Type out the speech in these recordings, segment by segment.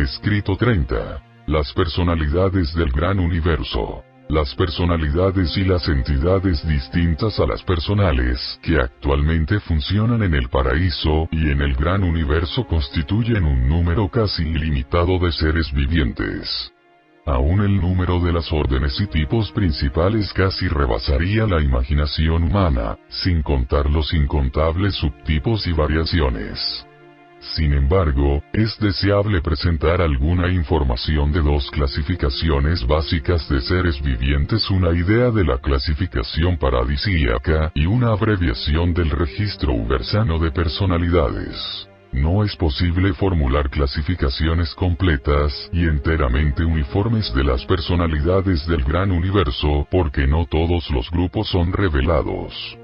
Escrito 30. Las personalidades del gran universo. Las personalidades y las entidades distintas a las personales que actualmente funcionan en el paraíso y en el gran universo constituyen un número casi ilimitado de seres vivientes. Aún el número de las órdenes y tipos principales casi rebasaría la imaginación humana, sin contar los incontables subtipos y variaciones. Sin embargo, es deseable presentar alguna información de dos clasificaciones básicas de seres vivientes, una idea de la clasificación paradisíaca y una abreviación del registro ubersano de personalidades. No es posible formular clasificaciones completas y enteramente uniformes de las personalidades del gran universo porque no todos los grupos son revelados.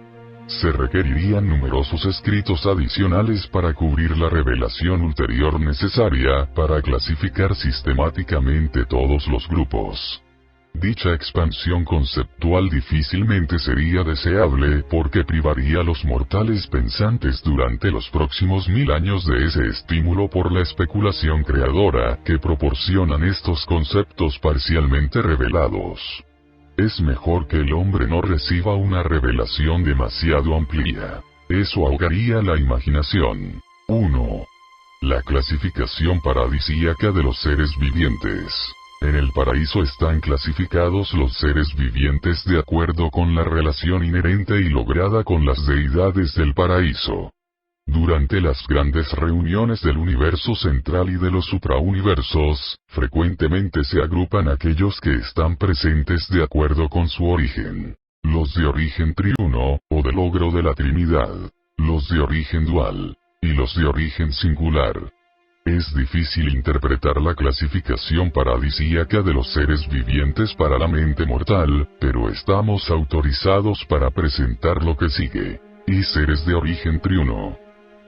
Se requerirían numerosos escritos adicionales para cubrir la revelación ulterior necesaria para clasificar sistemáticamente todos los grupos. Dicha expansión conceptual difícilmente sería deseable porque privaría a los mortales pensantes durante los próximos 1000 años de ese estímulo por la especulación creadora que proporcionan estos conceptos parcialmente revelados. Es mejor que el hombre no reciba una revelación demasiado amplia. Eso ahogaría la imaginación. 1. La clasificación paradisíaca de los seres vivientes. En el paraíso están clasificados los seres vivientes de acuerdo con la relación inherente y lograda con las deidades del paraíso. Durante las grandes reuniones del universo central y de los suprauniversos, frecuentemente se agrupan aquellos que están presentes de acuerdo con su origen. Los de origen triuno, o de logro de la Trinidad. Los de origen dual. Y los de origen singular. Es difícil interpretar la clasificación paradisíaca de los seres vivientes para la mente mortal, pero estamos autorizados para presentar lo que sigue. Y seres de origen triuno.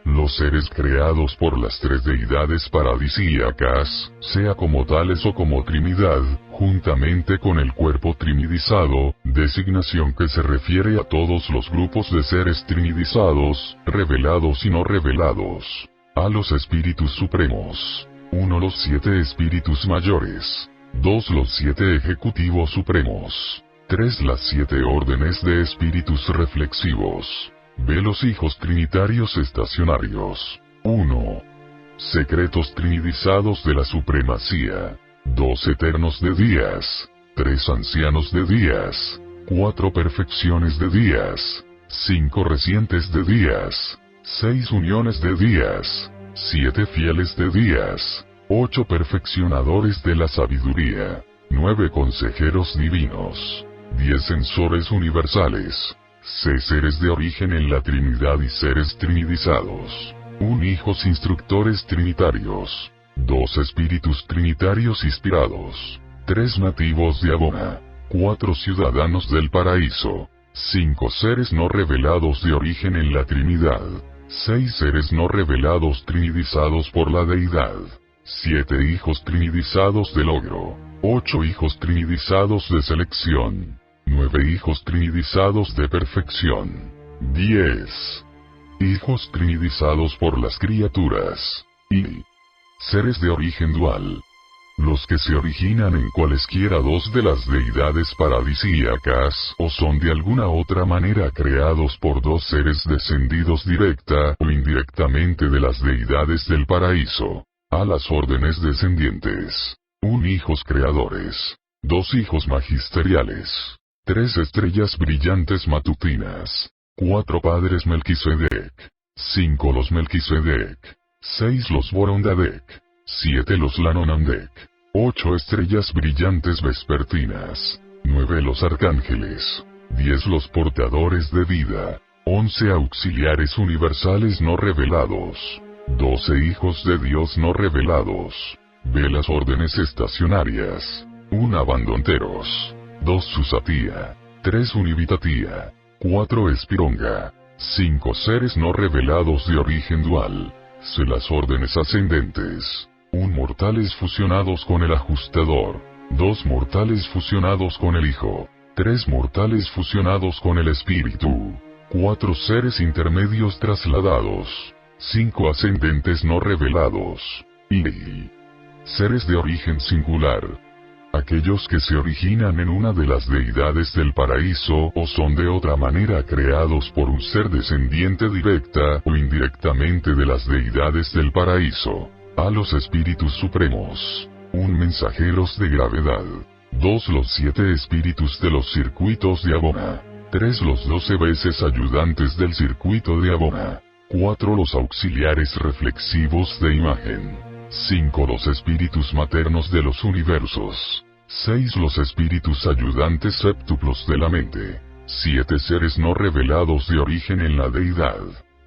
Los seres creados por las tres deidades paradisíacas, sea como tales o como Trinidad, juntamente con el cuerpo trinidizado, designación que se refiere a todos los grupos de seres trinidizados, revelados y no revelados. A los espíritus supremos. 1. Los 7 espíritus mayores. 2. Los 7 ejecutivos supremos. 3. Las 7 órdenes de espíritus reflexivos. B. Los hijos trinitarios estacionarios. 1. Secretos trinidizados de la supremacía. 2. Eternos de días. 3. Ancianos de días. 4. Perfecciones de días. 5. Recientes de días. 6. Uniones de días. 7. Fieles de días. 8. Perfeccionadores de la sabiduría. 9. Consejeros divinos. 10. Censores universales. C. Seres de origen en la Trinidad y seres trinidizados. 1. Hijos instructores trinitarios. 2. Espíritus trinitarios inspirados. 3. Nativos de Abona. 4. Ciudadanos del paraíso. 5. Seres no revelados de origen en la Trinidad. 6. Seres no revelados trinidizados por la deidad. 7. Hijos trinidizados de logro. 8. Hijos trinidizados de selección. 9. Hijos trinidizados de perfección. 10. Hijos trinidizados por las criaturas. Y seres de origen dual. Los que se originan en cualesquiera dos de las deidades paradisíacas, o son de alguna otra manera creados por dos seres descendidos directa o indirectamente de las deidades del paraíso. A las órdenes descendientes. 1. Hijos creadores. 2. Hijos magisteriales. 3. Estrellas brillantes matutinas. 4. Padres Melquisedec. 5. Los Melquisedec. 6. Los Borondadec. 7. Los Lanonandec. 8. Estrellas brillantes vespertinas. 9. Los arcángeles. 10. Los portadores de vida. 11. Auxiliares universales no revelados. 12. Hijos de Dios no revelados. B. Las órdenes estacionarias. 1. Abandonteros. 2. Susatía. 3. Univitatia. 4. Espironga. 5. Seres no revelados de origen dual. C. Las órdenes ascendentes. 1. Mortales fusionados con el ajustador. 2. Mortales fusionados con el Hijo. 3. Mortales fusionados con el Espíritu. 4. Seres intermedios trasladados. 5. Ascendentes no revelados. Y Seres de origen singular. Aquellos que se originan en una de las deidades del paraíso o son de otra manera creados por un ser descendiente directa o indirectamente de las deidades del paraíso. A los espíritus supremos. 1. Mensajeros de gravedad. 2. Los 7 espíritus de los circuitos de Abona. 3. Los 12 veces ayudantes del circuito de Abona. 4. Los auxiliares reflexivos de imagen. 5. Los espíritus maternos de los universos. 6. Los espíritus ayudantes séptuplos de la mente. 7. Seres no revelados de origen en la deidad.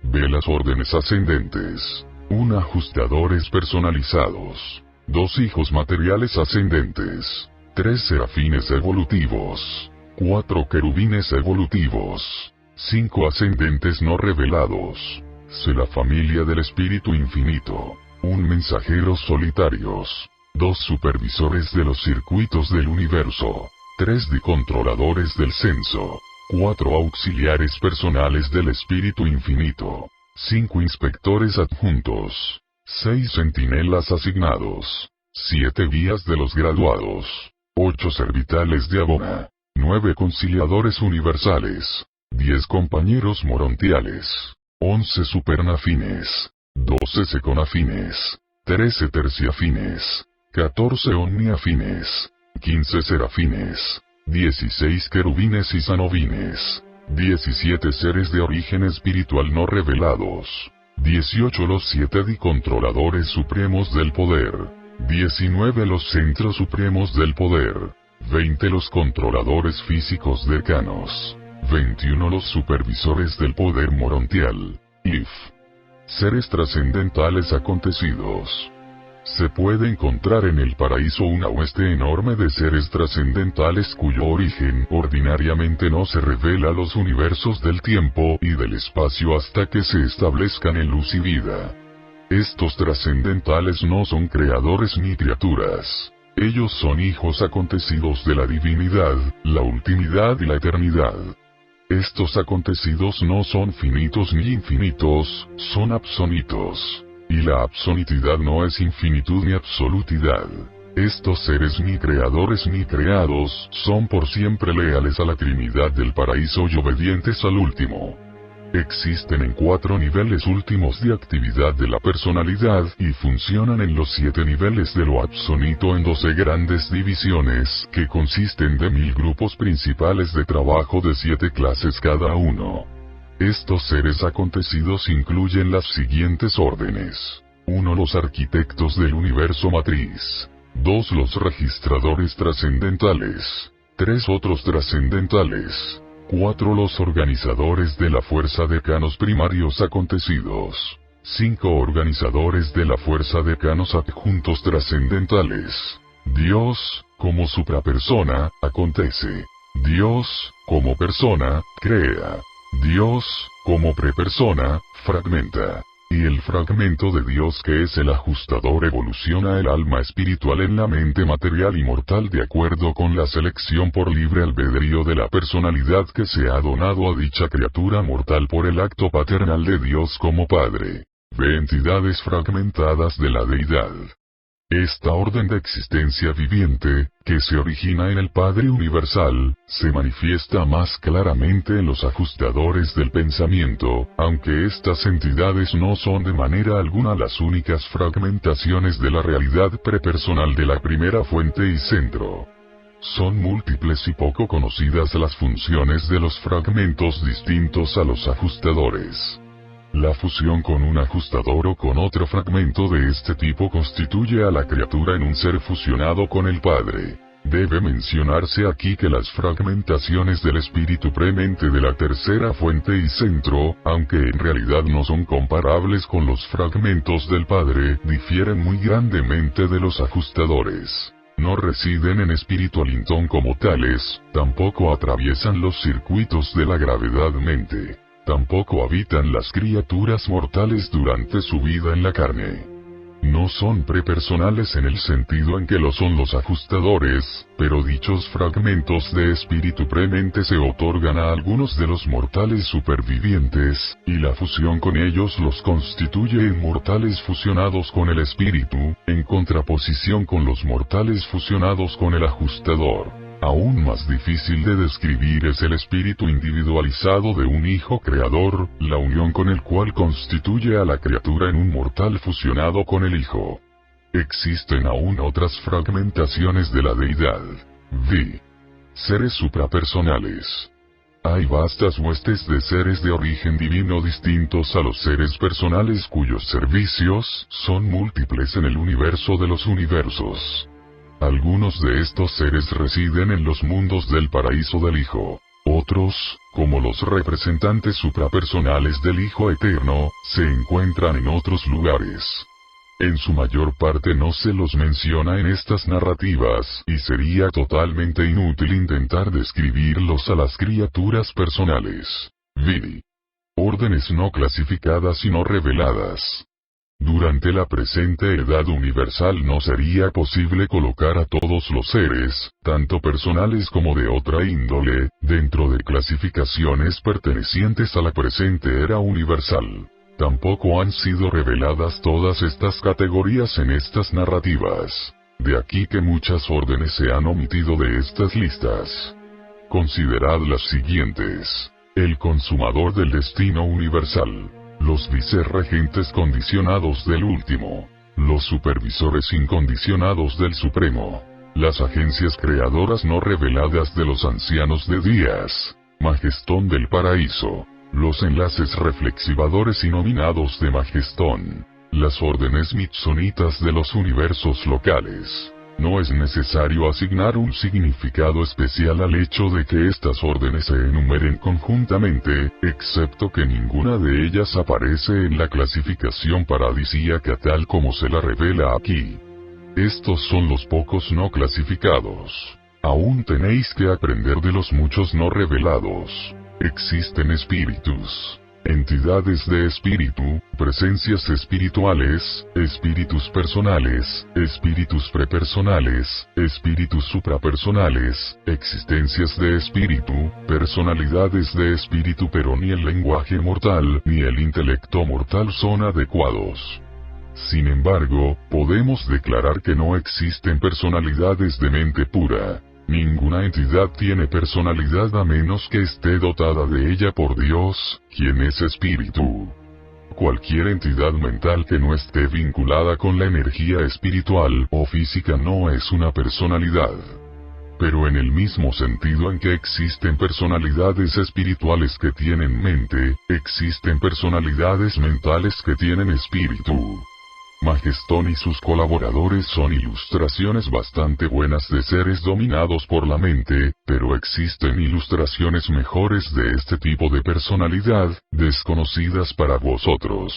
B. Las órdenes ascendentes. 1. Ajustadores personalizados. 2. Hijos materiales ascendentes. 3. Serafines evolutivos. 4. Querubines evolutivos. 5. Ascendentes no revelados. C. La familia del Espíritu Infinito. 1. Mensajeros solitarios. 2. Supervisores de los circuitos del universo. 3. Controladores del censo. 4. Auxiliares personales del Espíritu Infinito. 5. Inspectores adjuntos. 6. Centinelas asignados. 7. Guías de los graduados. 8. Servitales de Abona. 9. Conciliadores universales. 10. Compañeros morontiales. 11. Supernafines. 12. Seconafines. 13. Terciafines. 14. Omniafines. 15. Serafines. 16. Querubines y sanobines. 17. Seres de origen espiritual no revelados. 18. Los 7 controladores supremos del poder. 19. Los centros supremos del poder. 20. Los controladores físicos decanos. 21. Los supervisores del poder morontial. IF. Seres trascendentales acontecidos. Se puede encontrar en el paraíso una hueste enorme de seres trascendentales cuyo origen ordinariamente no se revela a los universos del tiempo y del espacio hasta que se establezcan en luz y vida. Estos trascendentales no son creadores ni criaturas. Ellos son hijos acontecidos de la divinidad, la ultimidad y la eternidad. Estos acontecidos no son finitos ni infinitos, son absonitos. Y la absonitidad no es infinitud ni absolutidad. Estos seres ni creadores ni creados, son por siempre leales a la Trinidad del paraíso y obedientes al último. Existen en 4 niveles últimos de actividad de la personalidad y funcionan en los 7 niveles de lo absonito en 12 grandes divisiones que consisten de 1000 grupos principales de trabajo de 7 clases cada uno. Estos seres acontecidos incluyen las siguientes órdenes. 1. Los arquitectos del universo matriz. 2. Los registradores trascendentales. 3. Otros trascendentales. 4. Los organizadores de la fuerza decanos primarios acontecidos. 5. Organizadores de la fuerza decanos adjuntos trascendentales. Dios, como suprapersona, acontece. Dios, como persona, crea. Dios, como prepersona, fragmenta. Y el fragmento de Dios que es el ajustador evoluciona el alma espiritual en la mente material y mortal de acuerdo con la selección por libre albedrío de la personalidad que se ha donado a dicha criatura mortal por el acto paternal de Dios como Padre. Ve entidades fragmentadas de la deidad. Esta orden de existencia viviente, que se origina en el Padre Universal, se manifiesta más claramente en los ajustadores del pensamiento, aunque estas entidades no son de manera alguna las únicas fragmentaciones de la realidad prepersonal de la primera fuente y centro. Son múltiples y poco conocidas las funciones de los fragmentos distintos a los ajustadores. La fusión con un ajustador o con otro fragmento de este tipo constituye a la criatura en un ser fusionado con el Padre. Debe mencionarse aquí que las fragmentaciones del espíritu premente de la tercera fuente y centro, aunque en realidad no son comparables con los fragmentos del Padre, difieren muy grandemente de los ajustadores. No residen en espiritualintón como tales, tampoco atraviesan los circuitos de la gravedad-mente. Tampoco habitan las criaturas mortales durante su vida en la carne. No son prepersonales en el sentido en que lo son los ajustadores, pero dichos fragmentos de espíritu premente se otorgan a algunos de los mortales supervivientes, y la fusión con ellos los constituye inmortales fusionados con el espíritu, en contraposición con los mortales fusionados con el ajustador. Aún más difícil de describir es el espíritu individualizado de un hijo creador, la unión con el cual constituye a la criatura en un mortal fusionado con el hijo. Existen aún otras fragmentaciones de la deidad. V. Seres suprapersonales. Hay vastas huestes de seres de origen divino distintos a los seres personales cuyos servicios son múltiples en el universo de los universos. Algunos de estos seres residen en los mundos del paraíso del Hijo. Otros, como los representantes suprapersonales del Hijo Eterno, se encuentran en otros lugares. En su mayor parte no se los menciona en estas narrativas, y sería totalmente inútil intentar describirlos a las criaturas personales. V. Órdenes no clasificadas y no reveladas. Durante la presente edad universal no sería posible colocar a todos los seres, tanto personales como de otra índole, dentro de clasificaciones pertenecientes a la presente era universal. Tampoco han sido reveladas todas estas categorías en estas narrativas. De aquí que muchas órdenes se han omitido de estas listas. Considerad las siguientes. El consumador del destino universal. Los vicerregentes condicionados del último. Los supervisores incondicionados del supremo. Las agencias creadoras no reveladas de los ancianos de días. Majestón del paraíso. Los enlaces reflexivadores inominados de Majestón. Las órdenes mitsonitas de los universos locales. No es necesario asignar un significado especial al hecho de que estas órdenes se enumeren conjuntamente, excepto que ninguna de ellas aparece en la clasificación paradisíaca tal como se la revela aquí. Estos son los pocos no clasificados. Aún tenéis que aprender de los muchos no revelados. Existen espíritus, entidades de espíritu, presencias espirituales, espíritus personales, espíritus prepersonales, espíritus suprapersonales, existencias de espíritu, personalidades de espíritu, pero ni el lenguaje mortal ni el intelecto mortal son adecuados. Sin embargo, podemos declarar que no existen personalidades de mente pura. Ninguna entidad tiene personalidad a menos que esté dotada de ella por Dios, quien es espíritu. Cualquier entidad mental que no esté vinculada con la energía espiritual o física no es una personalidad. Pero en el mismo sentido en que existen personalidades espirituales que tienen mente, existen personalidades mentales que tienen espíritu. Majestón y sus colaboradores son ilustraciones bastante buenas de seres dominados por la mente, pero existen ilustraciones mejores de este tipo de personalidad, desconocidas para vosotros.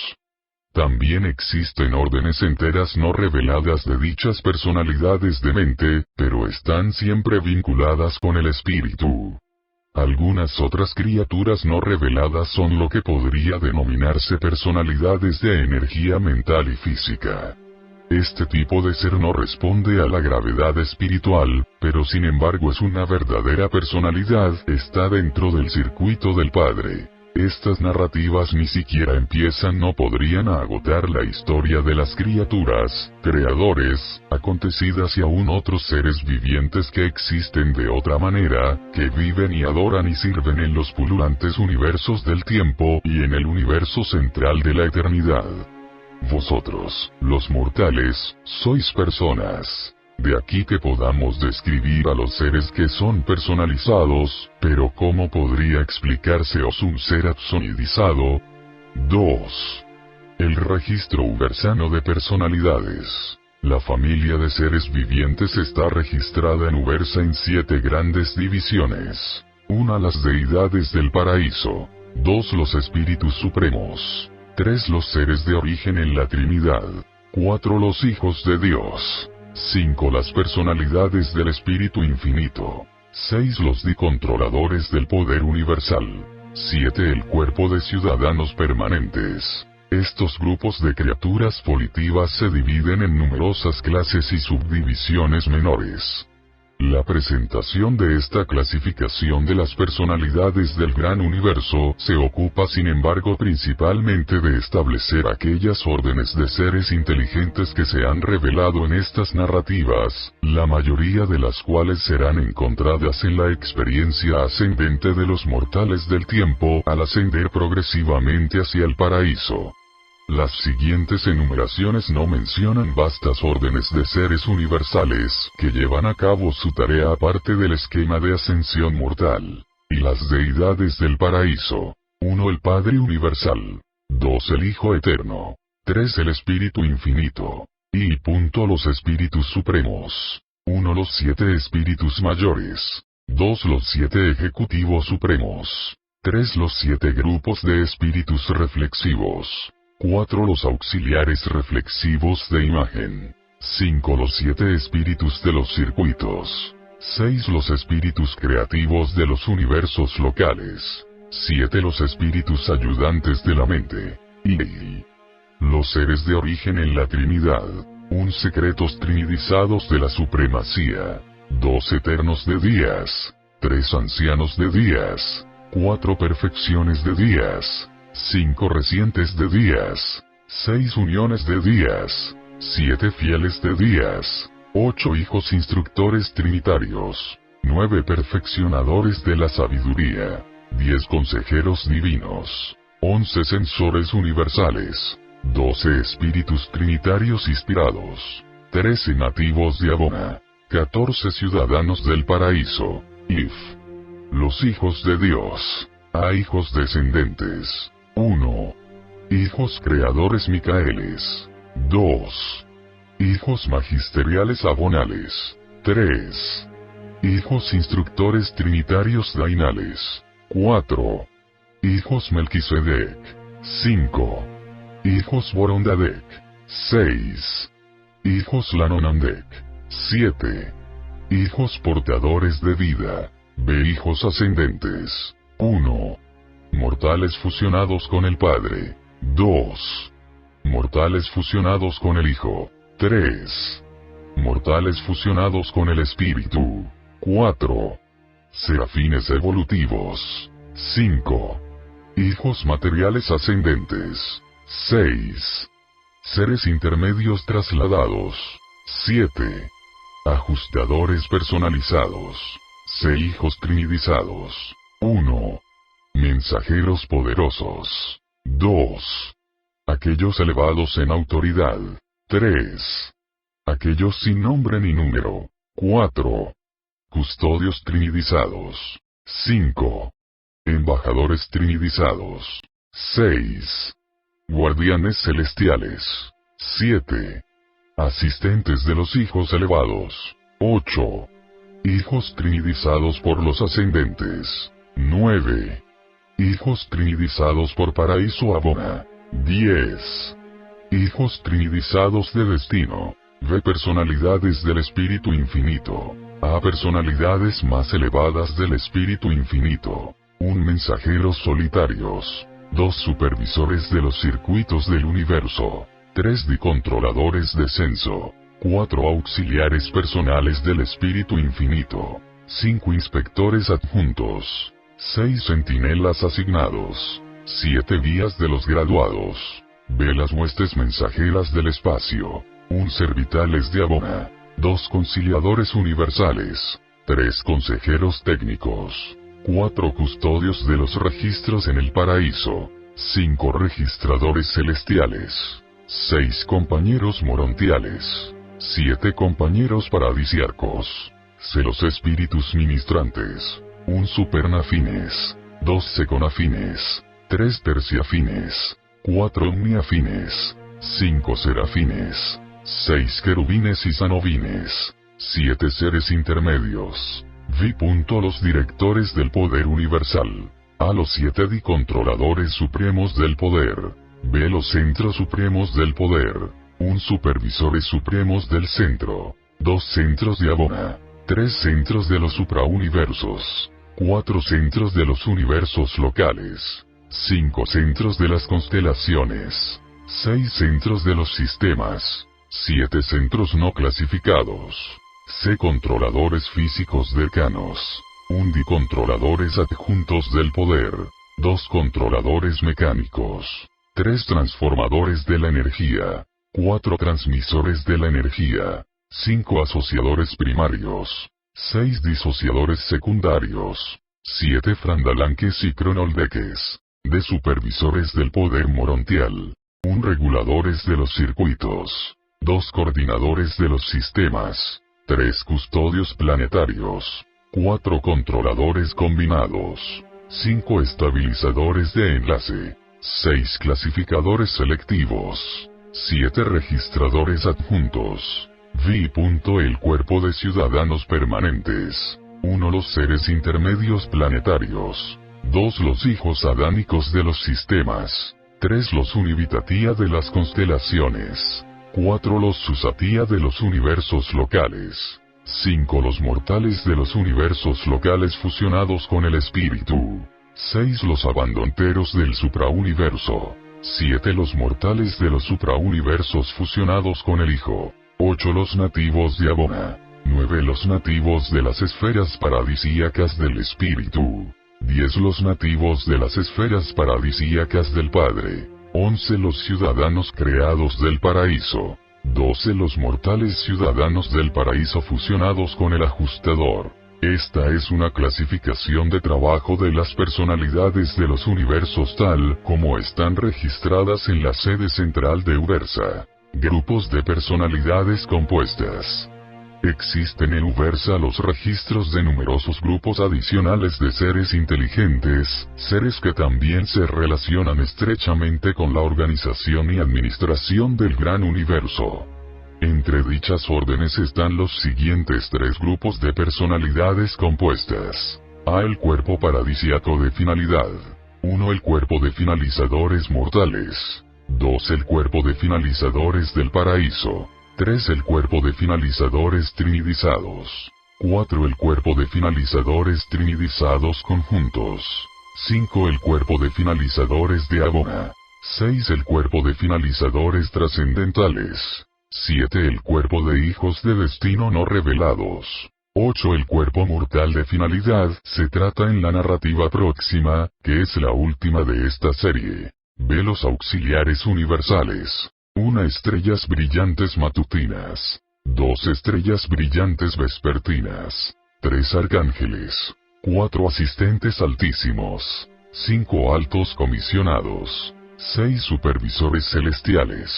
También existen órdenes enteras no reveladas de dichas personalidades de mente, pero están siempre vinculadas con el espíritu. Algunas otras criaturas no reveladas son lo que podría denominarse personalidades de energía mental y física. Este tipo de ser no responde a la gravedad espiritual, pero sin embargo es una verdadera personalidad, está dentro del circuito del Padre. Estas narrativas ni siquiera empiezan, no podrían agotar la historia de las criaturas, creadores, acontecidas y aún otros seres vivientes que existen de otra manera, que viven y adoran y sirven en los pululantes universos del tiempo y en el universo central de la eternidad. Vosotros, los mortales, sois personas. De aquí que podamos describir a los seres que son personalizados, pero ¿cómo podría explicárseos un ser absonidizado? 2. El registro ubersano de personalidades. La familia de seres vivientes está registrada en Ubersa en 7 grandes divisiones. 1. Las deidades del paraíso. 2. Los espíritus supremos. 3. Los seres de origen en la Trinidad. 4. Los hijos de Dios. 5. Las personalidades del Espíritu Infinito. 6. Los dicontroladores del poder universal. 7. El cuerpo de ciudadanos permanentes. Estos grupos de criaturas volitivas se dividen en numerosas clases y subdivisiones menores. La presentación de esta clasificación de las personalidades del gran universo se ocupa sin embargo principalmente de establecer aquellas órdenes de seres inteligentes que se han revelado en estas narrativas, la mayoría de las cuales serán encontradas en la experiencia ascendente de los mortales del tiempo al ascender progresivamente hacia el paraíso. Las siguientes enumeraciones no mencionan vastas órdenes de seres universales que llevan a cabo su tarea aparte del esquema de ascensión mortal. Y las deidades del paraíso. 1. El Padre Universal. 2. El Hijo Eterno. 3. El Espíritu Infinito. Y los Espíritus Supremos. 1. Los 7 Espíritus Mayores. 2. Los 7 Ejecutivos Supremos. 3. Los 7 grupos de espíritus reflexivos. 4. Los auxiliares reflexivos de imagen. 5. Los 7 espíritus de los circuitos. 6. Los espíritus creativos de los universos locales. 7. Los espíritus ayudantes de la mente. Y los seres de origen en la Trinidad. 1. Secretos trinidizados de la supremacía. 2. Eternos de días. 3. Ancianos de días. 4. Perfecciones de días. 5 recientes de días, 6 uniones de días, 7 fieles de días, 8 hijos instructores trinitarios, 9 perfeccionadores de la sabiduría, 10 consejeros divinos, 11 censores universales, 12 espíritus trinitarios inspirados, 13 nativos de Abona, 14 ciudadanos del paraíso, los hijos de Dios, a hijos descendentes. 1. Hijos creadores Micaeles. 2. Hijos magisteriales abonales. 3. Hijos instructores trinitarios dainales. 4. Hijos Melquisedec. 5. Hijos Borondadec. 6. Hijos Lanonandec. 7. Hijos portadores de vida. B. Hijos ascendentes. 1. Mortales fusionados con el Padre. 2. Mortales fusionados con el Hijo. 3. Mortales fusionados con el Espíritu. 4. Serafines evolutivos. 5. Hijos materiales ascendentes. 6. Seres intermedios trasladados. 7. Ajustadores personalizados. 6 hijos trinidizados. 1. Mensajeros poderosos. 2. Aquellos elevados en autoridad. 3. Aquellos sin nombre ni número. 4. Custodios trinidizados. 5. Embajadores trinidizados. 6. Guardianes celestiales. 7. Asistentes de los hijos elevados. 8. Hijos trinidizados por los ascendentes. 9. Hijos trinidizados por Paraíso Abona. 10. Hijos trinidizados de destino. V. Personalidades del Espíritu Infinito. A. Personalidades más elevadas del Espíritu Infinito. 1. Mensajeros solitarios. 2. Supervisores de los circuitos del universo. 3. Controladores de censo. 4. Auxiliares personales del Espíritu Infinito. 5. Inspectores adjuntos. 6 centinelas asignados. 7 guías de los graduados. B. Las huestes mensajeras del espacio. 1. Servitales de Abona. 2. Conciliadores universales. 3. Consejeros técnicos. 4. Custodios de los registros en el paraíso. 5. Registradores celestiales. 6. Compañeros morontiales. 7 compañeros paradisiarcos. C. Los espíritus ministrantes. 1. Supernafines. 2. Seconafines. 3. Terciafines. 4. Omniafines. 5. Serafines. 6. Querubines y sanobines. 7. Seres intermedios. Los directores del poder universal. A. Los 7 controladores supremos del poder. B. Los centros supremos del poder. 1. Supervisores supremos del centro. 2. Centros de Abona. 3. Centros de los suprauniversos. 4 centros de los universos locales. 5 centros de las constelaciones. 6 centros de los sistemas. 7 centros no clasificados. C. Controladores físicos decanos. 1. Controladores adjuntos del poder. 2. Controladores mecánicos. 3. Transformadores de la energía. 4. Transmisores de la energía. 5. Asociadores primarios. 6. Disociadores secundarios. 7. Frandalanques y cronoldeques. D. Supervisores del poder morontial. 1. Reguladores de los circuitos. 2. Coordinadores de los sistemas. 3. Custodios planetarios. 4. Controladores combinados. 5. Estabilizadores de enlace. 6. Clasificadores selectivos. 7. Registradores adjuntos. V. El cuerpo de ciudadanos permanentes. 1. Los seres intermedios planetarios. 2. Los hijos adánicos de los sistemas. 3. Los Univitatia de las constelaciones. 4. Los Susatia de los universos locales. 5. Los mortales de los universos locales fusionados con el espíritu. 6. Los abandonteros del suprauniverso. 7. Los mortales de los suprauniversos fusionados con el Hijo. 8. Los nativos de Abona. 9. Los nativos de las esferas paradisíacas del espíritu. 10. Los nativos de las esferas paradisíacas del Padre. 11. Los ciudadanos creados del paraíso. 12. Los mortales ciudadanos del paraíso fusionados con el ajustador. Esta es una clasificación de trabajo de las personalidades de los universos tal como están registradas en la sede central de Uversa. Grupos de personalidades compuestas. Existen en Uversa los registros de numerosos grupos adicionales de seres inteligentes, seres que también se relacionan estrechamente con la organización y administración del gran universo. Entre dichas órdenes están los siguientes 3 grupos de personalidades compuestas. A. El cuerpo paradisiaco de finalidad. 1. El cuerpo de finalizadores mortales. 2. El cuerpo de finalizadores del paraíso. 3. El cuerpo de finalizadores trinidizados. 4. El cuerpo de finalizadores trinidizados conjuntos. 5. El cuerpo de finalizadores de Abona. 6. El cuerpo de finalizadores trascendentales. 7. El cuerpo de hijos de destino no revelados. 8. El cuerpo mortal de finalidad se trata en la narrativa próxima, que es la última de esta serie. Ve los auxiliares universales. 1. Estrellas brillantes matutinas. 2. Estrellas brillantes vespertinas. 3. Arcángeles. 4. Asistentes altísimos. 5. Altos comisionados. 6. Supervisores celestiales.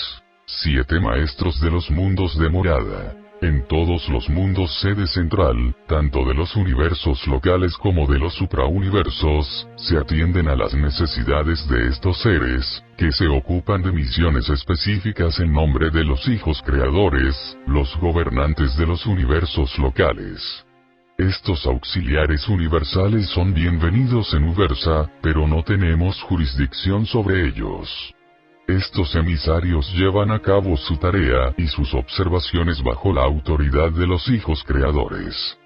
7. Maestros de los mundos de morada. En todos los mundos sede central, tanto de los universos locales como de los suprauniversos, se atienden a las necesidades de estos seres, que se ocupan de misiones específicas en nombre de los hijos creadores, los gobernantes de los universos locales. Estos auxiliares universales son bienvenidos en Uversa, pero no tenemos jurisdicción sobre ellos. Estos emisarios llevan a cabo su tarea y sus observaciones bajo la autoridad de los hijos creadores.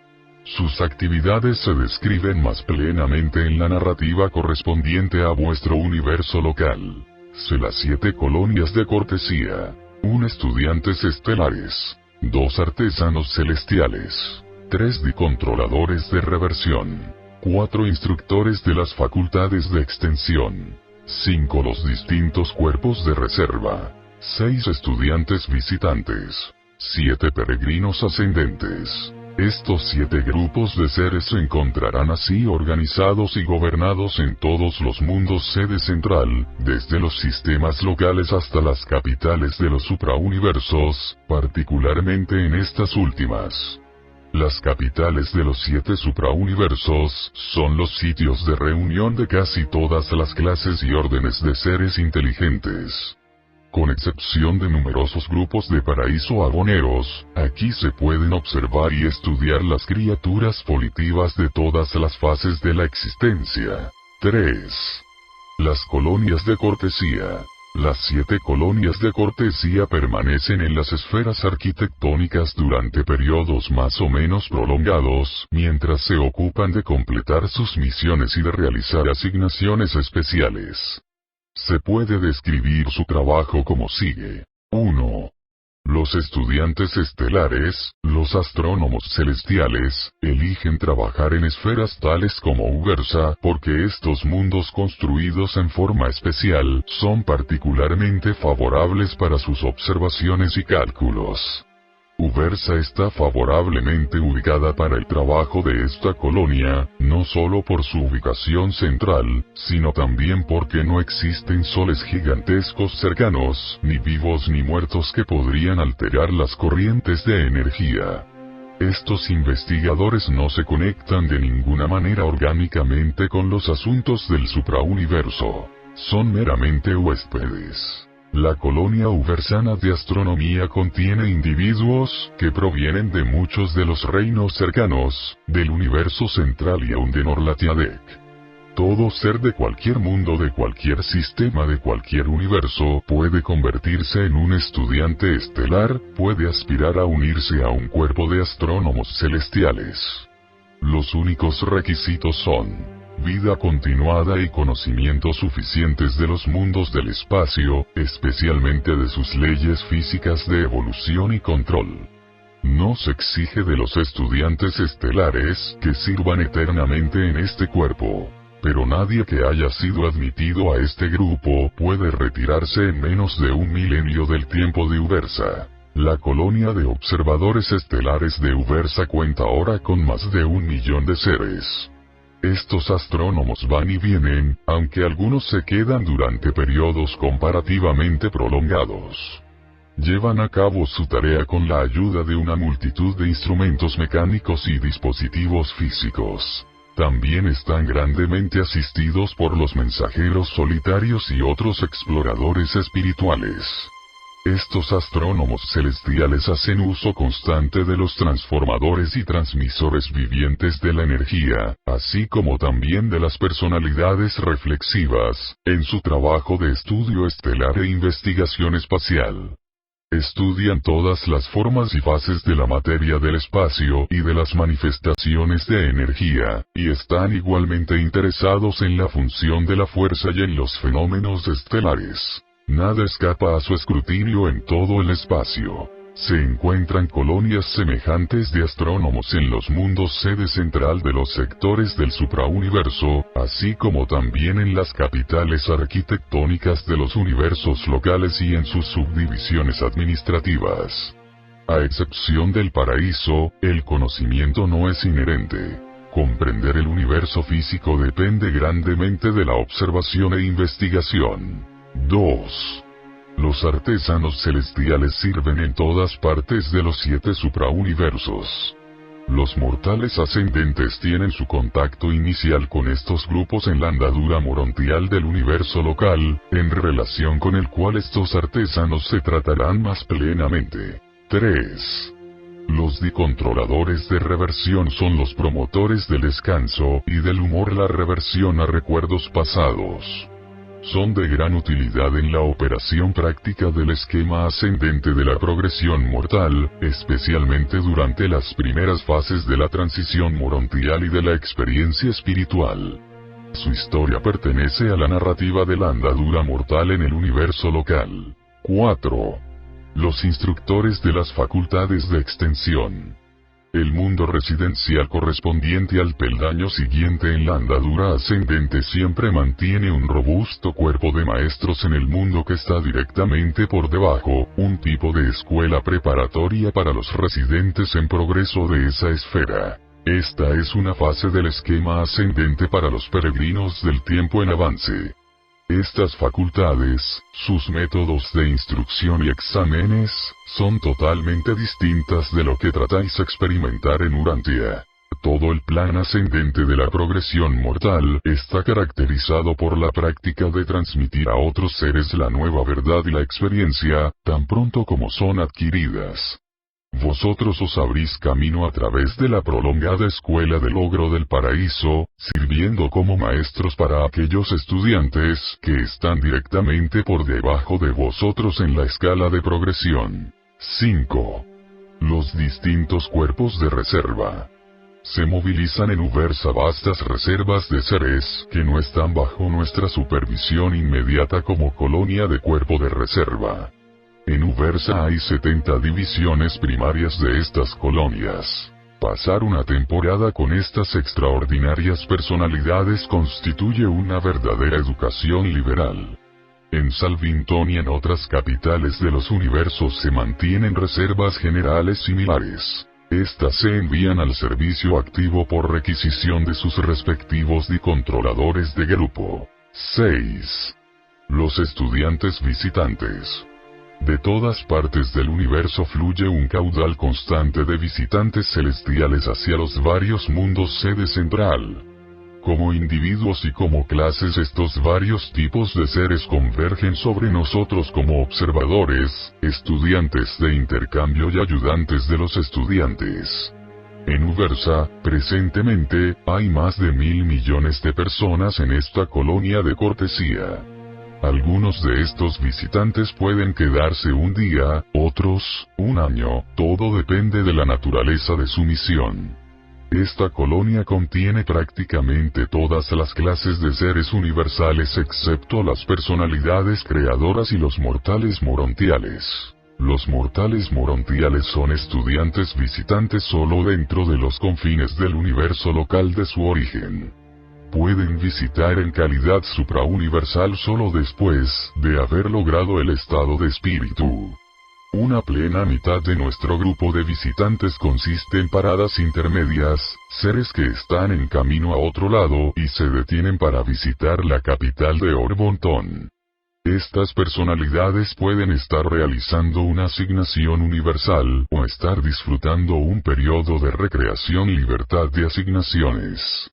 Sus actividades se describen más plenamente en la narrativa correspondiente a vuestro universo local. C. Las 7 colonias de cortesía. 1. Estudiantes estelares. 2. Artesanos celestiales. 3. Controladores de reversión. 4. Instructores de las facultades de extensión. 5. Los distintos cuerpos de reserva. 6. Estudiantes visitantes. 7. Peregrinos ascendentes. Estos 7 grupos de seres se encontrarán así organizados y gobernados en todos los mundos sede central, desde los sistemas locales hasta las capitales de los suprauniversos, particularmente en estas últimas. Las capitales de los 7 suprauniversos son los sitios de reunión de casi todas las clases y órdenes de seres inteligentes. Con excepción de numerosos grupos de paraíso aboneros, aquí se pueden observar y estudiar las criaturas volitivas de todas las fases de la existencia. 3. Las colonias de cortesía. Las 7 colonias de cortesía permanecen en las esferas arquitectónicas durante periodos más o menos prolongados, mientras se ocupan de completar sus misiones y de realizar asignaciones especiales. Se puede describir su trabajo como sigue. 1. Los estudiantes estelares, los astrónomos celestiales, eligen trabajar en esferas tales como Uversa porque estos mundos construidos en forma especial son particularmente favorables para sus observaciones y cálculos. Uversa está favorablemente ubicada para el trabajo de esta colonia, no solo por su ubicación central, sino también porque no existen soles gigantescos cercanos, ni vivos ni muertos que podrían alterar las corrientes de energía. Estos investigadores no se conectan de ninguna manera orgánicamente con los asuntos del suprauniverso. Son meramente huéspedes. La colonia uversana de astronomía contiene individuos que provienen de muchos de los reinos cercanos, del universo central y aún de Norlatiadec. Todo ser de cualquier mundo, de cualquier sistema, de cualquier universo, puede convertirse en un estudiante estelar, puede aspirar a unirse a un cuerpo de astrónomos celestiales. Los únicos requisitos son vida continuada y conocimientos suficientes de los mundos del espacio, especialmente de sus leyes físicas de evolución y control. No se exige de los estudiantes estelares que sirvan eternamente en este cuerpo, pero nadie que haya sido admitido a este grupo puede retirarse en menos de un milenio del tiempo de Uversa. La colonia de observadores estelares de Uversa cuenta ahora con más de 1 millón de seres. Estos astrónomos van y vienen, aunque algunos se quedan durante periodos comparativamente prolongados. Llevan a cabo su tarea con la ayuda de una multitud de instrumentos mecánicos y dispositivos físicos. También están grandemente asistidos por los mensajeros solitarios y otros exploradores espirituales. Estos astrónomos celestiales hacen uso constante de los transformadores y transmisores vivientes de la energía, así como también de las personalidades reflexivas, en su trabajo de estudio estelar e investigación espacial. Estudian todas las formas y fases de la materia del espacio y de las manifestaciones de energía, y están igualmente interesados en la función de la fuerza y en los fenómenos estelares. Nada escapa a su escrutinio en todo el espacio. Se encuentran colonias semejantes de astrónomos en los mundos sede central de los sectores del suprauniverso, así como también en las capitales arquitectónicas de los universos locales y en sus subdivisiones administrativas. A excepción del paraíso, el conocimiento no es inherente. Comprender el universo físico depende grandemente de la observación e investigación. 2. Los artesanos celestiales sirven en todas partes de los 7 suprauniversos. Los mortales ascendentes tienen su contacto inicial con estos grupos en la andadura morontial del universo local, en relación con el cual estos artesanos se tratarán más plenamente. 3. Los dicontroladores de reversión son los promotores del descanso y del humor, la reversión a recuerdos pasados. Son de gran utilidad en la operación práctica del esquema ascendente de la progresión mortal, especialmente durante las primeras fases de la transición morontial y de la experiencia espiritual. Su historia pertenece a la narrativa de la andadura mortal en el universo local. 4. Los instructores de las facultades de extensión. El mundo residencial correspondiente al peldaño siguiente en la andadura ascendente siempre mantiene un robusto cuerpo de maestros en el mundo que está directamente por debajo, un tipo de escuela preparatoria para los residentes en progreso de esa esfera. Esta es una fase del esquema ascendente para los peregrinos del tiempo en avance. Estas facultades, sus métodos de instrucción y exámenes, son totalmente distintas de lo que tratáis de experimentar en Urantia. Todo el plan ascendente de la progresión mortal está caracterizado por la práctica de transmitir a otros seres la nueva verdad y la experiencia, tan pronto como son adquiridas. Vosotros os abrís camino a través de la prolongada escuela del logro del paraíso, sirviendo como maestros para aquellos estudiantes que están directamente por debajo de vosotros en la escala de progresión. 5. Los distintos cuerpos de reserva. Se movilizan en Uversa vastas reservas de seres que no están bajo nuestra supervisión inmediata como colonia de cuerpo de reserva. En Uversa hay 70 divisiones primarias de estas colonias. Pasar una temporada con estas extraordinarias personalidades constituye una verdadera educación liberal. En Salvington y en otras capitales de los universos se mantienen reservas generales similares. Estas se envían al servicio activo por requisición de sus respectivos controladores de grupo. 6. Los estudiantes visitantes. De todas partes del universo fluye un caudal constante de visitantes celestiales hacia los varios mundos sede central. Como individuos y como clases, estos varios tipos de seres convergen sobre nosotros como observadores, estudiantes de intercambio y ayudantes de los estudiantes. En Uversa, presentemente, hay más de 1.000 millones de personas en esta colonia de cortesía. Algunos de estos visitantes pueden quedarse un día, otros, un año, todo depende de la naturaleza de su misión. Esta colonia contiene prácticamente todas las clases de seres universales excepto las personalidades creadoras y los mortales morontiales. Los mortales morontiales son estudiantes visitantes solo dentro de los confines del universo local de su origen. Pueden visitar en calidad suprauniversal solo después de haber logrado el estado de espíritu. Una plena mitad de nuestro grupo de visitantes consiste en paradas intermedias, seres que están en camino a otro lado y se detienen para visitar la capital de Orbonton. Estas personalidades pueden estar realizando una asignación universal o estar disfrutando un periodo de recreación libertad de asignaciones.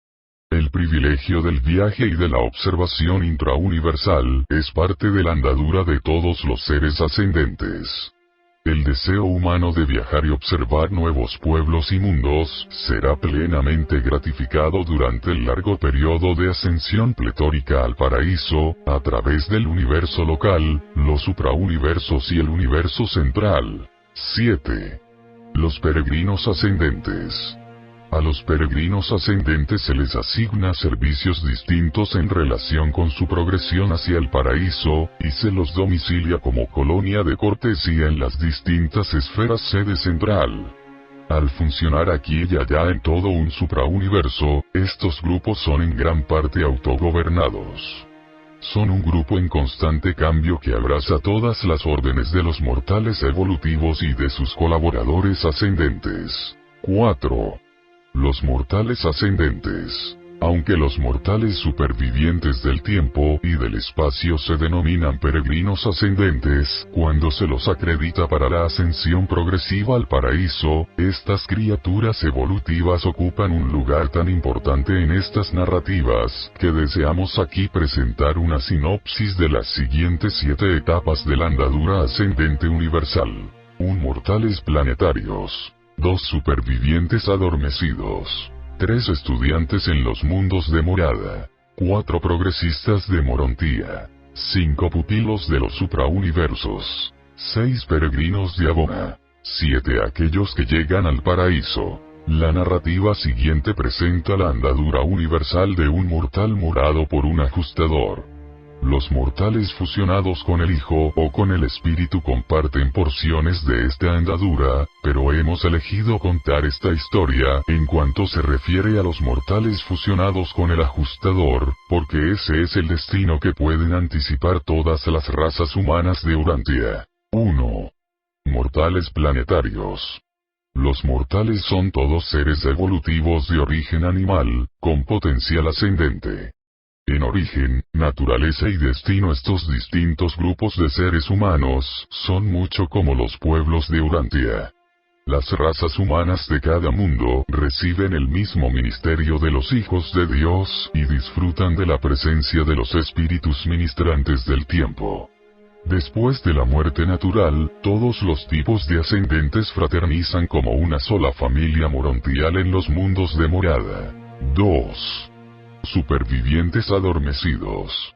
El privilegio del viaje y de la observación intrauniversal es parte de la andadura de todos los seres ascendentes. El deseo humano de viajar y observar nuevos pueblos y mundos será plenamente gratificado durante el largo periodo de ascensión pletórica al paraíso, a través del universo local, los suprauniversos y el universo central. 7. Los peregrinos ascendentes. A los peregrinos ascendentes se les asigna servicios distintos en relación con su progresión hacia el paraíso, y se los domicilia como colonia de cortesía en las distintas esferas sede central. Al funcionar aquí y allá en todo un suprauniverso, estos grupos son en gran parte autogobernados. Son un grupo en constante cambio que abraza todas las órdenes de los mortales evolutivos y de sus colaboradores ascendentes. 4. Los mortales ascendentes. Aunque los mortales supervivientes del tiempo y del espacio se denominan peregrinos ascendentes, cuando se los acredita para la ascensión progresiva al paraíso, estas criaturas evolutivas ocupan un lugar tan importante en estas narrativas, que deseamos aquí presentar una sinopsis de las siguientes 7 etapas de la andadura ascendente universal. 1. Mortales planetarios. 2 supervivientes adormecidos. 3 estudiantes en los mundos de morada. 4 progresistas de Morontía. 5 pupilos de los suprauniversos. 6 peregrinos de Abona. 7 aquellos que llegan al paraíso. La narrativa siguiente presenta la andadura universal de un mortal morado por un ajustador. Los mortales fusionados con el Hijo o con el Espíritu comparten porciones de esta andadura, pero hemos elegido contar esta historia en cuanto se refiere a los mortales fusionados con el ajustador, porque ese es el destino que pueden anticipar todas las razas humanas de Urantia. 1. Mortales planetarios. Los mortales son todos seres evolutivos de origen animal, con potencial ascendente. En origen, naturaleza y destino estos distintos grupos de seres humanos son mucho como los pueblos de Urantia. Las razas humanas de cada mundo reciben el mismo ministerio de los hijos de Dios y disfrutan de la presencia de los espíritus ministrantes del tiempo. Después de la muerte natural, todos los tipos de ascendentes fraternizan como una sola familia morontial en los mundos de morada. 2. Supervivientes adormecidos.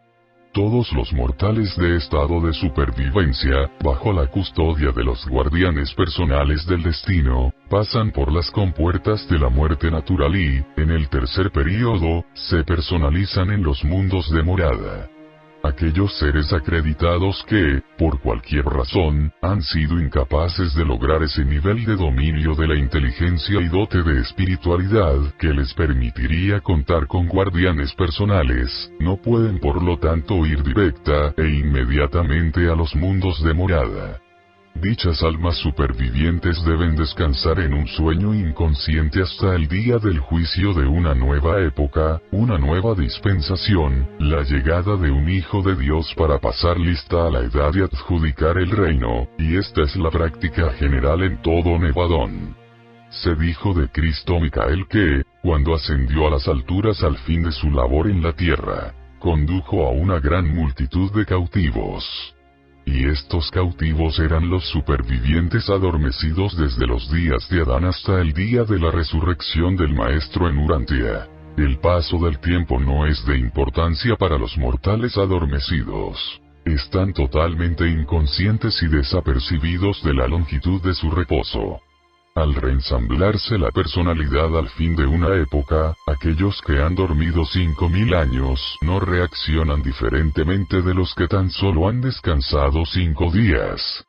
Todos los mortales de estado de supervivencia, bajo la custodia de los guardianes personales del destino, pasan por las compuertas de la muerte natural y, en el tercer período, se personalizan en los mundos de morada. Aquellos seres acreditados que, por cualquier razón, han sido incapaces de lograr ese nivel de dominio de la inteligencia y dote de espiritualidad que les permitiría contar con guardianes personales, no pueden por lo tanto ir directa e inmediatamente a los mundos de morada. Dichas almas supervivientes deben descansar en un sueño inconsciente hasta el día del juicio de una nueva época, una nueva dispensación, la llegada de un Hijo de Dios para pasar lista a la edad y adjudicar el reino, y esta es la práctica general en todo Nevadón. Se dijo de Cristo Micael que, cuando ascendió a las alturas al fin de su labor en la tierra, condujo a una gran multitud de cautivos. Y estos cautivos eran los supervivientes adormecidos desde los días de Adán hasta el día de la resurrección del Maestro en Urantia. El paso del tiempo no es de importancia para los mortales adormecidos. Están totalmente inconscientes y desapercibidos de la longitud de su reposo. Al reensamblarse la personalidad al fin de una época, aquellos que han dormido 5000 años no reaccionan diferentemente de los que tan solo han descansado 5 días.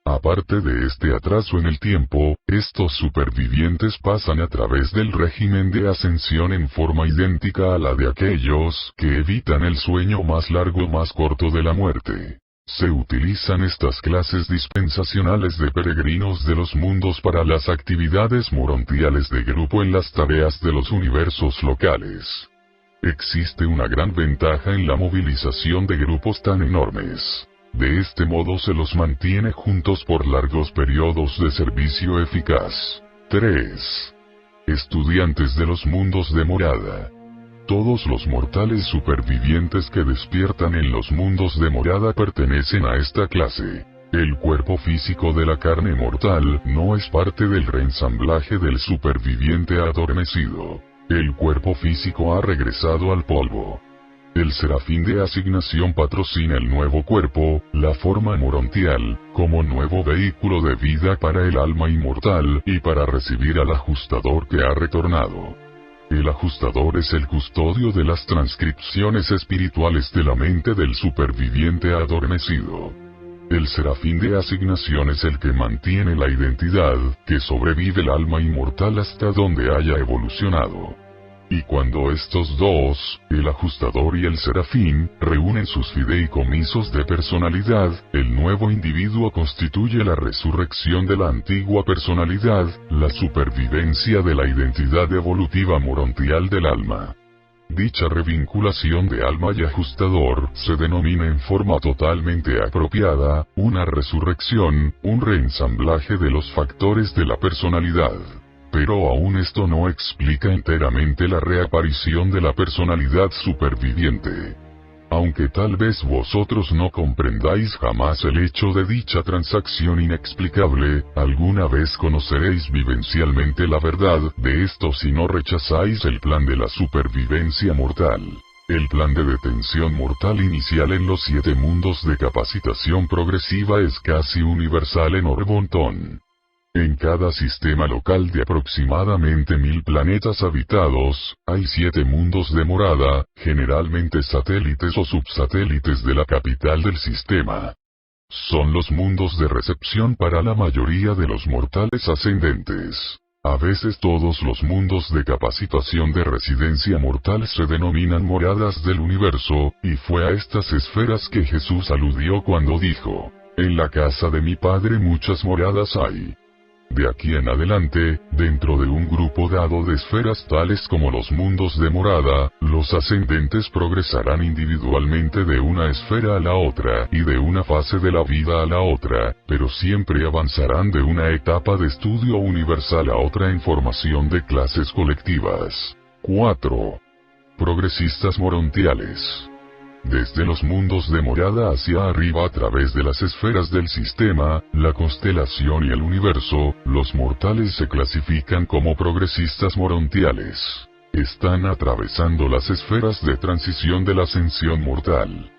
Aparte de este atraso en el tiempo, estos supervivientes pasan a través del régimen de ascensión en forma idéntica a la de aquellos que evitan el sueño más largo o más corto de la muerte. Se utilizan estas clases dispensacionales de peregrinos de los mundos para las actividades morontiales de grupo en las tareas de los universos locales. Existe una gran ventaja en la movilización de grupos tan enormes. De este modo se los mantiene juntos por largos periodos de servicio eficaz. 3. Estudiantes de los mundos de morada. Todos los mortales supervivientes que despiertan en los mundos de morada pertenecen a esta clase. El cuerpo físico de la carne mortal no es parte del reensamblaje del superviviente adormecido. El cuerpo físico ha regresado al polvo. El serafín de asignación patrocina el nuevo cuerpo, la forma morontial, como nuevo vehículo de vida para el alma inmortal y para recibir al ajustador que ha retornado. El ajustador es el custodio de las transcripciones espirituales de la mente del superviviente adormecido. El serafín de asignación es el que mantiene la identidad, que sobrevive el alma inmortal hasta donde haya evolucionado. Y cuando estos dos, el ajustador y el serafín, reúnen sus fideicomisos de personalidad, el nuevo individuo constituye la resurrección de la antigua personalidad, la supervivencia de la identidad evolutiva morontial del alma. Dicha revinculación de alma y ajustador se denomina en forma totalmente apropiada, una resurrección, un reensamblaje de los factores de la personalidad. Pero aún esto no explica enteramente la reaparición de la personalidad superviviente. Aunque tal vez vosotros no comprendáis jamás el hecho de dicha transacción inexplicable, alguna vez conoceréis vivencialmente la verdad de esto si no rechazáis el plan de la supervivencia mortal. El plan de detención mortal inicial en los 7 mundos de capacitación progresiva es casi universal en Orbontón. En cada sistema local de aproximadamente 1000 planetas habitados, hay 7 mundos de morada, generalmente satélites o subsatélites de la capital del sistema. Son los mundos de recepción para la mayoría de los mortales ascendentes. A veces todos los mundos de capacitación de residencia mortal se denominan moradas del universo, y fue a estas esferas que Jesús aludió cuando dijo: «En la casa de mi Padre muchas moradas hay». De aquí en adelante, dentro de un grupo dado de esferas tales como los mundos de morada, los ascendentes progresarán individualmente de una esfera a la otra y de una fase de la vida a la otra, pero siempre avanzarán de una etapa de estudio universal a otra en formación de clases colectivas. 4. Progresistas morontiales. Desde los mundos de morada hacia arriba a través de las esferas del sistema, la constelación y el universo, los mortales se clasifican como progresistas morontiales. Están atravesando las esferas de transición de la ascensión mortal.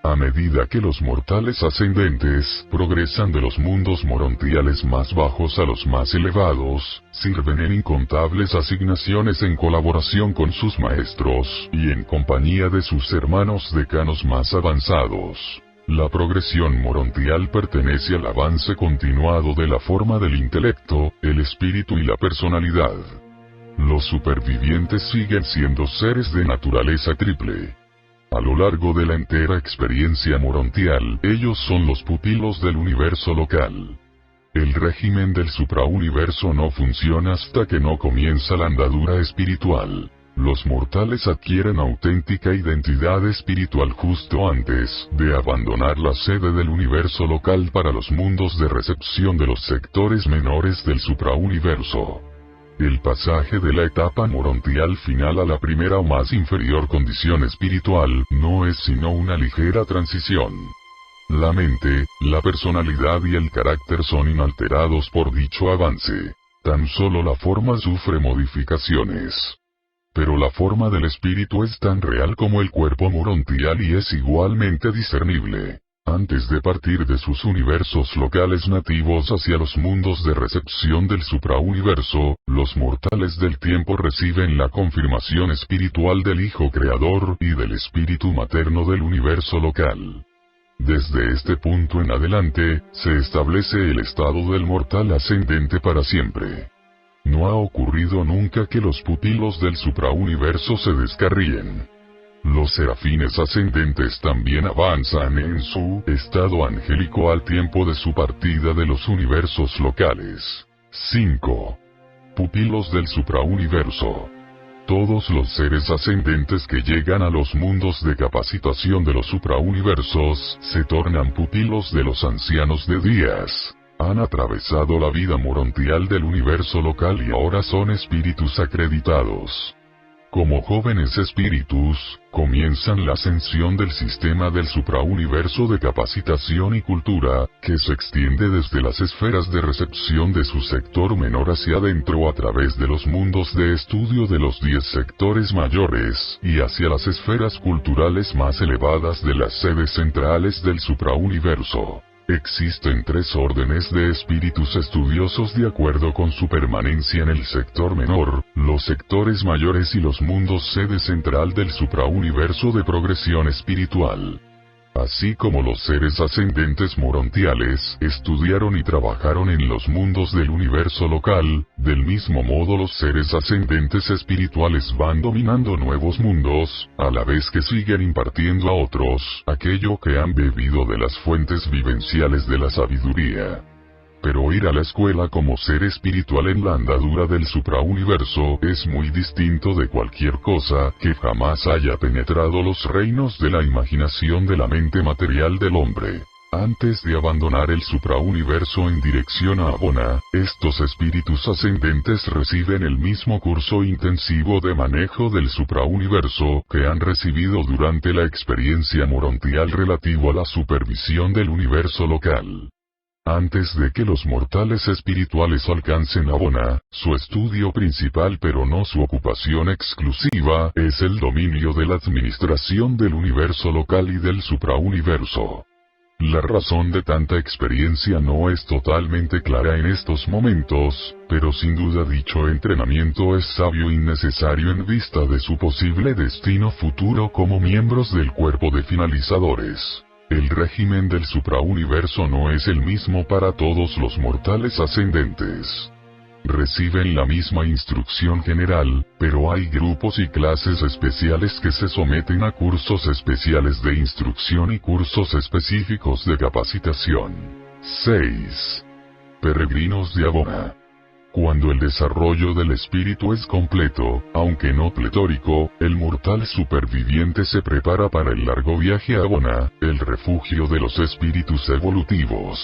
A medida que los mortales ascendentes progresan de los mundos morontiales más bajos a los más elevados, sirven en incontables asignaciones en colaboración con sus maestros y en compañía de sus hermanos decanos más avanzados. La progresión morontial pertenece al avance continuado de la forma del intelecto, el espíritu y la personalidad. Los supervivientes siguen siendo seres de naturaleza triple. A lo largo de la entera experiencia morontial, ellos son los pupilos del universo local. El régimen del suprauniverso no funciona hasta que no comienza la andadura espiritual. Los mortales adquieren auténtica identidad espiritual justo antes de abandonar la sede del universo local para los mundos de recepción de los sectores menores del suprauniverso. El pasaje de la etapa morontial final a la primera o más inferior condición espiritual no es sino una ligera transición. La mente, la personalidad y el carácter son inalterados por dicho avance. Tan solo la forma sufre modificaciones. Pero la forma del espíritu es tan real como el cuerpo morontial y es igualmente discernible. Antes de partir de sus universos locales nativos hacia los mundos de recepción del suprauniverso, los mortales del tiempo reciben la confirmación espiritual del Hijo Creador y del espíritu materno del universo local. Desde este punto en adelante, se establece el estado del mortal ascendente para siempre. No ha ocurrido nunca que los pupilos del suprauniverso se descarríen. Los serafines ascendentes también avanzan en su estado angélico al tiempo de su partida de los universos locales. 5. Pupilos del suprauniverso. Todos los seres ascendentes que llegan a los mundos de capacitación de los suprauniversos se tornan pupilos de los ancianos de días. Han atravesado la vida morontial del universo local y ahora son espíritus acreditados. Como jóvenes espíritus, comienzan la ascensión del sistema del suprauniverso de capacitación y cultura, que se extiende desde las esferas de recepción de su sector menor hacia adentro a través de los mundos de estudio de los 10 sectores mayores, y hacia las esferas culturales más elevadas de las sedes centrales del suprauniverso. Existen 3 órdenes de espíritus estudiosos de acuerdo con su permanencia en el sector menor, los sectores mayores y los mundos sede central del suprauniverso de progresión espiritual. Así como los seres ascendentes morontiales estudiaron y trabajaron en los mundos del universo local, del mismo modo los seres ascendentes espirituales van dominando nuevos mundos, a la vez que siguen impartiendo a otros aquello que han bebido de las fuentes vivenciales de la sabiduría. Pero ir a la escuela como ser espiritual en la andadura del suprauniverso es muy distinto de cualquier cosa que jamás haya penetrado los reinos de la imaginación de la mente material del hombre. Antes de abandonar el suprauniverso en dirección a Abona, estos espíritus ascendentes reciben el mismo curso intensivo de manejo del suprauniverso que han recibido durante la experiencia morontial relativo a la supervisión del universo local. Antes de que los mortales espirituales alcancen Abona, su estudio principal pero no su ocupación exclusiva, es el dominio de la administración del universo local y del suprauniverso. La razón de tanta experiencia no es totalmente clara en estos momentos, pero sin duda dicho entrenamiento es sabio y necesario en vista de su posible destino futuro como miembros del cuerpo de finalizadores. El régimen del suprauniverso no es el mismo para todos los mortales ascendentes. Reciben la misma instrucción general, pero hay grupos y clases especiales que se someten a cursos especiales de instrucción y cursos específicos de capacitación. 6. Peregrinos de Abona. Cuando el desarrollo del espíritu es completo, aunque no pletórico, el mortal superviviente se prepara para el largo viaje a Abona, el refugio de los espíritus evolutivos.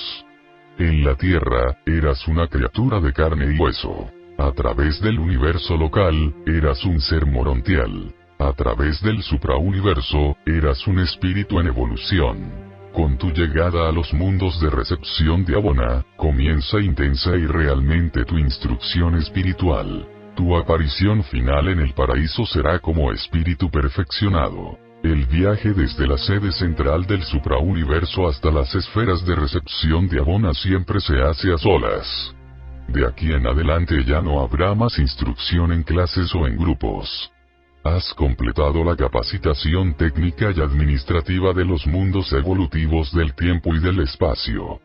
En la Tierra, eras una criatura de carne y hueso. A través del universo local, eras un ser morontial. A través del suprauniverso, eras un espíritu en evolución. Con tu llegada a los mundos de recepción de Abona, comienza intensa y realmente tu instrucción espiritual. Tu aparición final en el paraíso será como espíritu perfeccionado. El viaje desde la sede central del suprauniverso hasta las esferas de recepción de Abona siempre se hace a solas. De aquí en adelante ya no habrá más instrucción en clases o en grupos. Has completado la capacitación técnica y administrativa de los mundos evolutivos del tiempo y del espacio.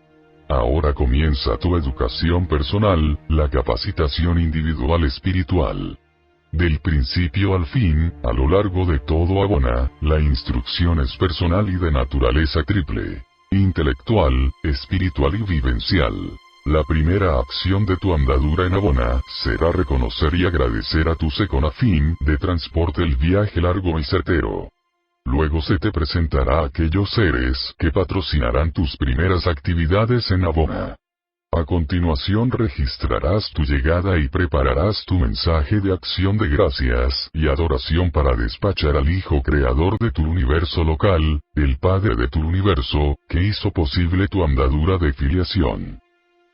Ahora comienza tu educación personal, la capacitación individual espiritual. Del principio al fin, a lo largo de todo Abona, la instrucción es personal y de naturaleza triple: intelectual, espiritual y vivencial. La primera acción de tu andadura en Abona será reconocer y agradecer a tu Second a fin de transporte el viaje largo y certero. Luego se te presentará a aquellos seres que patrocinarán tus primeras actividades en Abona. A continuación registrarás tu llegada y prepararás tu mensaje de acción de gracias y adoración para despachar al Hijo Creador de tu universo local, el Padre de tu universo, que hizo posible tu andadura de filiación.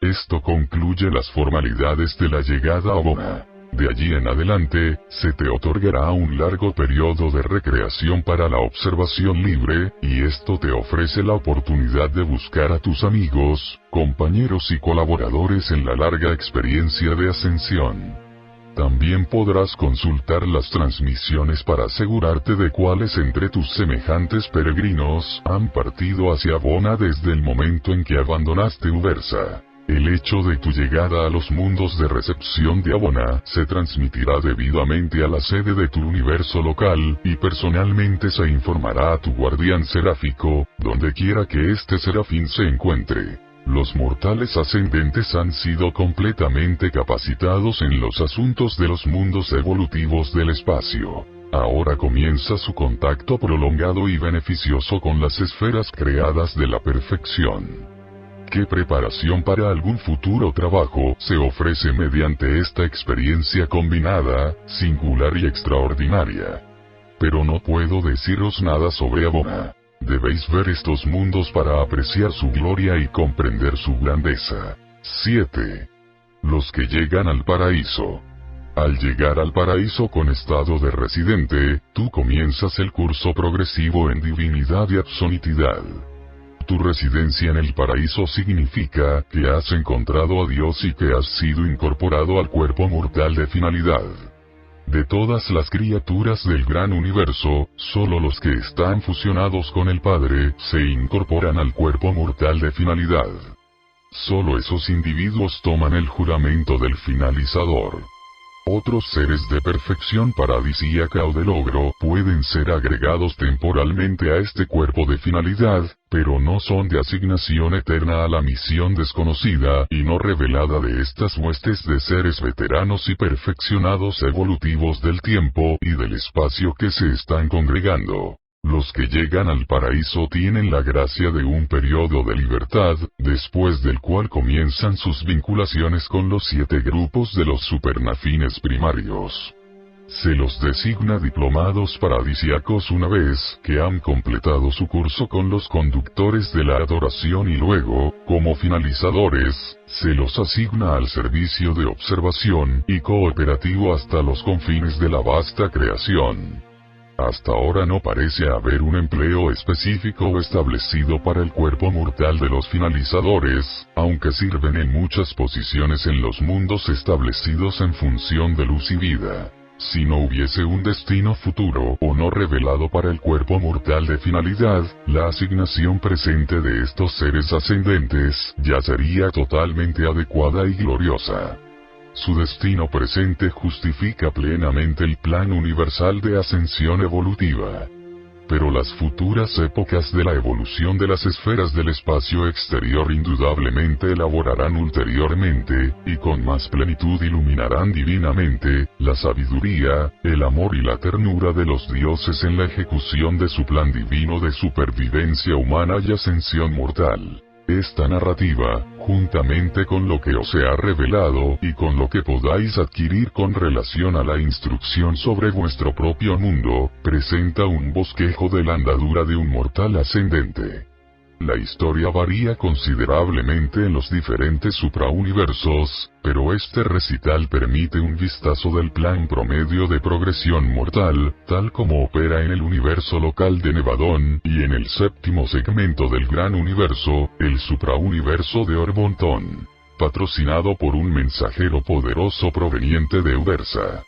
Esto concluye las formalidades de la llegada a Abona. De allí en adelante, se te otorgará un largo periodo de recreación para la observación libre, y esto te ofrece la oportunidad de buscar a tus amigos, compañeros y colaboradores en la larga experiencia de ascensión. También podrás consultar las transmisiones para asegurarte de cuáles entre tus semejantes peregrinos han partido hacia Abona desde el momento en que abandonaste Uversa. El hecho de tu llegada a los mundos de recepción de Abona se transmitirá debidamente a la sede de tu universo local, y personalmente se informará a tu guardián seráfico, donde quiera que este serafín se encuentre. Los mortales ascendentes han sido completamente capacitados en los asuntos de los mundos evolutivos del espacio. Ahora comienza su contacto prolongado y beneficioso con las esferas creadas de la perfección. ¿Qué preparación para algún futuro trabajo se ofrece mediante esta experiencia combinada, singular y extraordinaria? Pero no puedo deciros nada sobre Abona. Debéis ver estos mundos para apreciar su gloria y comprender su grandeza. 7. Los que llegan al paraíso. Al llegar al paraíso con estado de residente, tú comienzas el curso progresivo en divinidad y absolutidad. Tu residencia en el paraíso significa que has encontrado a Dios y que has sido incorporado al cuerpo mortal de finalidad. De todas las criaturas del gran universo, solo los que están fusionados con el Padre se incorporan al cuerpo mortal de finalidad. Solo esos individuos toman el juramento del finalizador. Otros seres de perfección paradisíaca o de logro pueden ser agregados temporalmente a este cuerpo de finalidad, pero no son de asignación eterna a la misión desconocida y no revelada de estas huestes de seres veteranos y perfeccionados evolutivos del tiempo y del espacio que se están congregando. Los que llegan al paraíso tienen la gracia de un periodo de libertad, después del cual comienzan sus vinculaciones con los 7 grupos de los supernafines primarios. Se los designa diplomados paradisíacos una vez que han completado su curso con los conductores de la adoración, y luego, como finalizadores, se los asigna al servicio de observación y cooperativo hasta los confines de la vasta creación. Hasta ahora no parece haber un empleo específico establecido para el cuerpo mortal de los finalizadores, aunque sirven en muchas posiciones en los mundos establecidos en función de luz y vida. Si no hubiese un destino futuro o no revelado para el cuerpo mortal de finalidad, la asignación presente de estos seres ascendentes ya sería totalmente adecuada y gloriosa. Su destino presente justifica plenamente el plan universal de ascensión evolutiva. Pero las futuras épocas de la evolución de las esferas del espacio exterior indudablemente elaborarán ulteriormente, y con más plenitud iluminarán divinamente, la sabiduría, el amor y la ternura de los dioses en la ejecución de su plan divino de supervivencia humana y ascensión mortal. Esta narrativa, juntamente con lo que os he revelado y con lo que podáis adquirir con relación a la instrucción sobre vuestro propio mundo, presenta un bosquejo de la andadura de un mortal ascendente. La historia varía considerablemente en los diferentes suprauniversos, pero este recital permite un vistazo del plan promedio de progresión mortal, tal como opera en el universo local de Nevadón, y en el séptimo segmento del gran universo, el suprauniverso de Orbonton. Patrocinado por un mensajero poderoso proveniente de Ubersa.